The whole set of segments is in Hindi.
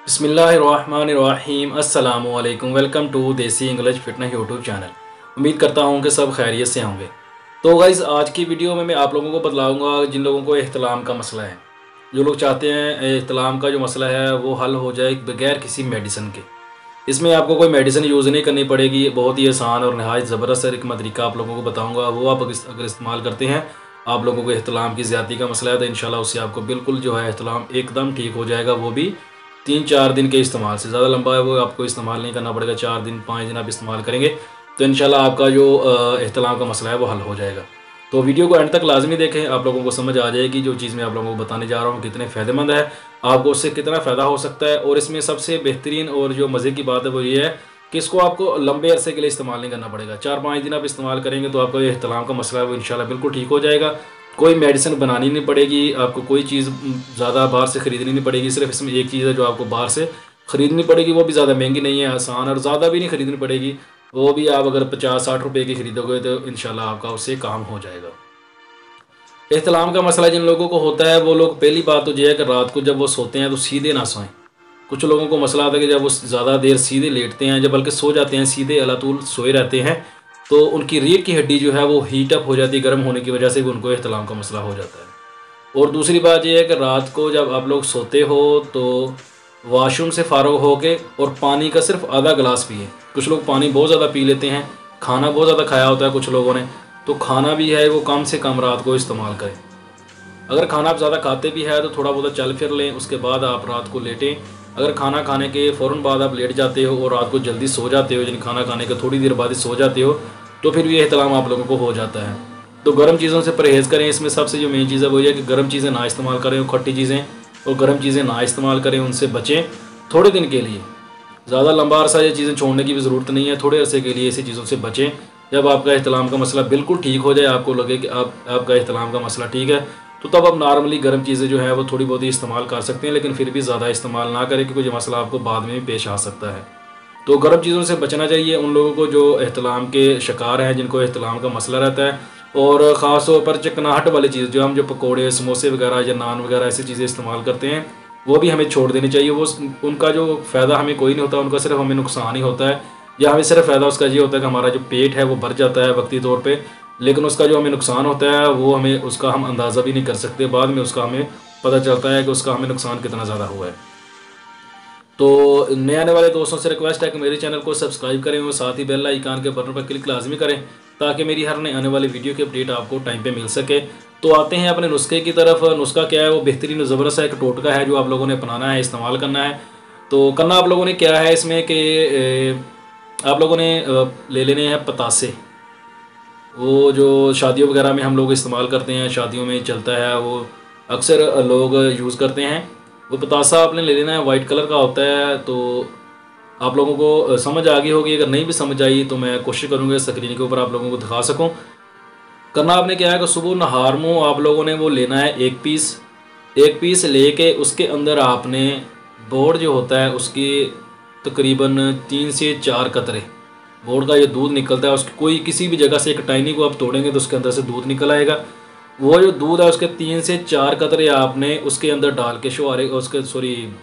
बिस्मिल्लाहिर्रहमानिर्रहीम अस्सलामुअलैकुम। वेलकम टू देसी इंग्लिश फिटनेस यूट्यूब चैनल। उम्मीद करता हूँ कि सब खैरियत से होंगे। तो गाइज़ आज की वीडियो में मैं आप लोगों को बतलाऊँगा जिन लोगों को एहतलाम का मसला है, जो लोग चाहते हैं एहतलाम का जो मसला है वो हल हो जाए बगैर किसी मेडिसिन के। इसमें आपको कोई मेडिसिन यूज़ नहीं करनी पड़ेगी, बहुत ही आसान और नहायत ज़बरदस्त एक तरीका आप लोगों को बताऊँगा। वो आप अगर इस्तेमाल करते हैं, आप लोगों को एहतलाम की ज़्यादती का मसला है तो इंशाल्लाह उससे आपको बिल्कुल जो है एहतलाम एकदम ठीक हो जाएगा। वो भी 3-4 दिन के इस्तेमाल से। ज़्यादा लंबा है वो आपको इस्तेमाल नहीं करना पड़ेगा। 4 दिन 5 दिन आप इस्तेमाल करेंगे तो इंशाल्लाह आपका जो एहतलाम का मसला है वो हल हो जाएगा। तो वीडियो को एंड तक लाजमी देखें, आप लोगों को समझ आ जाएगी जो चीज़ मैं आप लोगों को बताने जा रहा हूँ कितने फ़ायदेमंद है, आपको उससे कितना फ़ायदा हो सकता है। और इसमें सबसे बेहतरीन और जो मज़े की बात है वो ये है कि इसको आपको लंबे अरसे के लिए इस्तेमाल नहीं करना पड़ेगा। 4-5 दिन आप इस्तेमाल करेंगे तो आपका ये एहतलाम का मसला है वो इंशाल्लाह बिल्कुल ठीक हो जाएगा। कोई मेडिसिन बनानी नहीं पड़ेगी, आपको कोई चीज़ ज़्यादा बाहर से ख़रीदनी नहीं पड़ेगी। सिर्फ इसमें एक चीज़ है जो आपको बाहर से ख़रीदनी पड़ेगी, वो भी ज़्यादा महंगी नहीं है, आसान, और ज़्यादा भी नहीं ख़रीदनी पड़ेगी। वो भी आप अगर 50-60 रुपए की ख़रीदोगे तो इंशाल्लाह आपका उससे काम हो जाएगा। एहतलाम का मसला जिन लोगों को होता है वो लोग, पहली बात तो ये है कि रात को जब वो सोते हैं तो सीधे ना सोएं। कुछ लोगों को मसला आता है कि जब वो ज़्यादा देर सीधे लेटते हैं, जब बल्कि सो जाते हैं सीधे अलातूल सोए रहते हैं, तो उनकी रीढ़ की हड्डी जो है वो हीट अप हो जाती है, गर्म होने की वजह से भी उनको एहतलाम का मसला हो जाता है। और दूसरी बात यह है कि रात को जब आप लोग सोते हो तो वॉशरूम से फ़ारग होके और पानी का सिर्फ आधा गिलास पिए। कुछ लोग पानी बहुत ज़्यादा पी लेते हैं, खाना बहुत ज़्यादा खाया होता है कुछ लोगों ने, तो खाना भी है वो कम से कम रात को इस्तेमाल करें। अगर खाना आप ज़्यादा खाते भी है तो थोड़ा बहुत चल फिर लें, उसके बाद आप रात को लेटें। अगर खाना खाने के फ़ौरन बाद आप लेट जाते हो और रात को जल्दी सो जाते हो, यानी खाना खाने के थोड़ी देर बाद ही सो जाते हो, तो फिर भी एहतलाम आप लोगों को हो जाता है। तो गर्म चीज़ों से परहेज़ करें। इसमें सबसे जो मेन चीज़ है वो ये है कि गर्म चीज़ें ना इस्तेमाल करें, खट्टी चीज़ें और गर्म चीज़ें ना इस्तेमाल करें, उनसे बचें थोड़े दिन के लिए। ज़्यादा लंबा अरसा ये चीज़ें छोड़ने की भी ज़रूरत नहीं है, थोड़े अरसे के लिए ऐसी चीज़ों से बचें। जब आपका एहतलाम का मसला बिल्कुल ठीक हो जाए, आपको लगे कि आपका एहतलाम का मसला ठीक है, तो तब आप नॉर्मली गर्म चीज़ें जो है वो थोड़ी बहुत ही इस्तेमाल कर सकते हैं, लेकिन फिर भी ज़्यादा इस्तेमाल ना करें क्योंकि ये मसला आपको बाद में भी पेश आ सकता है। तो गर्म चीज़ों से बचना चाहिए उन लोगों को जो एहतलाम के शिकार हैं, जिनको एहतलाम का मसला रहता है। और ख़ास तौर पर चिकनाहट वाली चीज़, जो हम जो पकोड़े समोसे वगैरह या नान वगैरह ऐसी चीज़ें इस्तेमाल करते हैं, वो भी हमें छोड़ देनी चाहिए। वो उनका जो फ़ायदा हमें कोई नहीं होता, उनका सिर्फ हमें नुकसान ही होता है। या हमें सिर्फ फ़ायदा उसका ये होता है कि हमारा जो पेट है वो भर जाता है वक्ती तौर पे, लेकिन उसका जो हमें नुकसान होता है वो हमें उसका हम अंदाज़ा भी नहीं कर सकते। बाद में उसका हमें पता चलता है कि उसका हमें नुकसान कितना ज़्यादा हुआ है। तो नए आने वाले दोस्तों से रिक्वेस्ट है कि मेरे चैनल को सब्सक्राइब करें और साथ ही बेल आइकन के बटन पर क्लिक लाजमी करें ताकि मेरी हर नए आने वाली वीडियो की अपडेट आपको टाइम पे मिल सके। तो आते हैं अपने नुस्खे की तरफ। नुस्खा क्या है, वो बेहतरीन ज़बरदस्त एक टोटका है जो आप लोगों ने अपनाना है, इस्तेमाल करना है। तो करना आप लोगों ने क्या है इसमें कि आप लोगों ने ले लेने हैं पतासे। वो जो शादियों वगैरह में हम लोग इस्तेमाल करते हैं, शादियों में चलता है, वो अक्सर लोग यूज़ करते हैं। वो पतासा आपने ले लेना है, वाइट कलर का होता है। तो आप लोगों को समझ आ गई होगी, अगर नहीं भी समझ आई तो मैं कोशिश करूँगा स्क्रीन के ऊपर आप लोगों को दिखा सकूँ। करना आपने क्या है कि सुबह नहार मुँह आप लोगों ने वो लेना है एक पीस लेके उसके अंदर आपने बोर्ड जो होता है उसकी तकरीबन 3 से 4 कतरे बोर्ड का ये दूध निकलता है, उसकी कोई किसी भी जगह से एक टाइनी को आप तोड़ेंगे तो उसके अंदर से दूध निकल आएगा। वो जो दूध है उसके 3 से 4 कतरे आपने उसके अंदर डाल के शुआरे उसके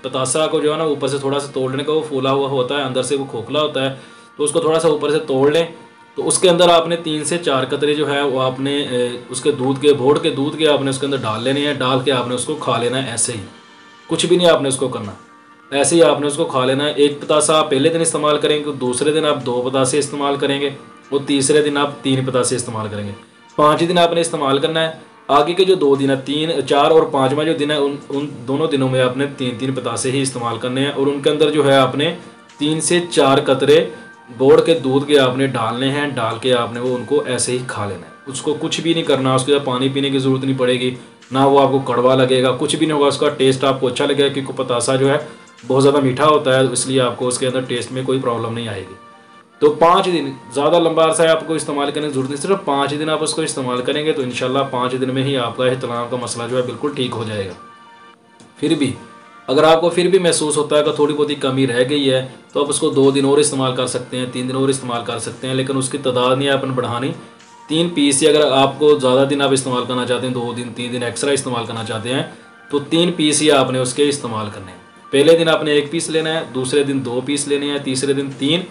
पतासा को जो है ना ऊपर से थोड़ा सा तोड़ लेने का, वो फूला हुआ होता है, अंदर से वो खोखला होता है, तो उसको थोड़ा सा ऊपर से तोड़ लें। तो उसके अंदर आपने 3 से 4 कतरे जो है वो आपने उसके दूध के बोर्ड के दूध के आपने उसके अंदर डाल लेने हैं। डाल के आपने उसको खा लेना है ऐसे ही, कुछ भी नहीं आपने उसको करना, ऐसे ही आपने उसको खा लेना है। एक पतासा आप पहले दिन इस्तेमाल करेंगे, दूसरे दिन आप 2 पतासे इस्तेमाल करेंगे और तीसरे दिन आप 3 पतासे इस्तेमाल करेंगे। 5 दिन आपने इस्तेमाल करना है। आगे के जो 2 दिन है, 3, 4 और 5वां जो दिन है, उन दोनों दिनों में आपने 3-3 पतासे ही इस्तेमाल करने हैं। और उनके अंदर जो है आपने 3 से 4 कतरे बोर्ड के दूध के आपने डालने हैं। डाल के आपने वो उनको ऐसे ही खा लेना है, उसको कुछ भी नहीं करना। उसके बाद पानी पीने की ज़रूरत नहीं पड़ेगी, ना वो आपको कड़वा लगेगा, कुछ भी नहीं होगा। उसका टेस्ट आपको अच्छा लगेगा क्योंकि पतासा जो है बहुत ज़्यादा मीठा होता है, इसलिए आपको उसके अंदर टेस्ट में कोई प्रॉब्लम नहीं आएगी। तो 5 दिन, ज़्यादा लंबा अरसा है आपको इस्तेमाल करने की ज़रूरत नहीं, सिर्फ 5 दिन आप उसको इस्तेमाल करेंगे तो इंशाल्लाह 5 दिन में ही आपका एहतलाम का मसला जो है बिल्कुल ठीक हो जाएगा। फिर भी अगर आपको फिर भी महसूस होता है कि थोड़ी बहुत ही कमी रह गई है तो आप उसको 2 दिन और इस्तेमाल कर सकते हैं, 3 दिन और इस्तेमाल कर सकते हैं, लेकिन उसकी तादाद नहीं अपन बढ़ानी। 3 पीस ही, अगर आपको ज़्यादा दिन आप इस्तेमाल करना चाहते हैं, 2 दिन 3 दिन एक्स्ट्रा इस्तेमाल करना चाहते हैं, तो 3 पीस ही आपने उसके इस्तेमाल करने हैं। पहले दिन आपने 1 पीस लेना है, दूसरे दिन 2 पीस लेने हैं, तीसरे दिन 3,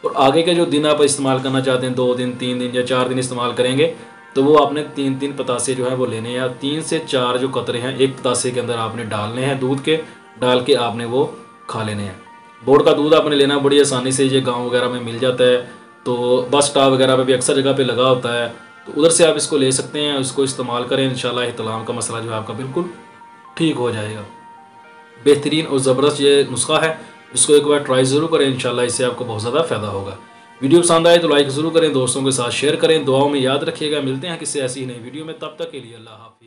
और आगे के जो दिन आप इस्तेमाल करना चाहते हैं 2 दिन, 3 दिन या 4 दिन इस्तेमाल करेंगे, तो वो आपने 3-3 पतासे जो है वो लेने हैं। 3 से 4 जो कतरे हैं एक पतासे के अंदर आपने डालने हैं दूध के, डाल के आपने वो खा लेने हैं। बोर्ड का दूध आपने लेना बड़ी आसानी से, ये गाँव वगैरह में मिल जाता है, तो बस स्टॉप वगैरह पे भी अक्सर जगह पे लगा होता है, तो उधर से आप इसको ले सकते हैं, इसको इस्तेमाल करें। इंशाल्लाह इहतिलाम का मसला जो है आपका बिल्कुल ठीक हो जाएगा। बेहतरीन और ज़बरदस्त ये नुस्खा है, इसको एक बार ट्राई ज़रूर करें, इंशाल्लाह इससे आपको बहुत ज़्यादा फ़ायदा होगा। वीडियो पसंद आए तो लाइक ज़रूर करें, दोस्तों के साथ शेयर करें, दुआओं में याद रखिएगा। मिलते हैं किसी ऐसी ही नई वीडियो में, तब तक के लिए अल्लाह हाफ़िज़।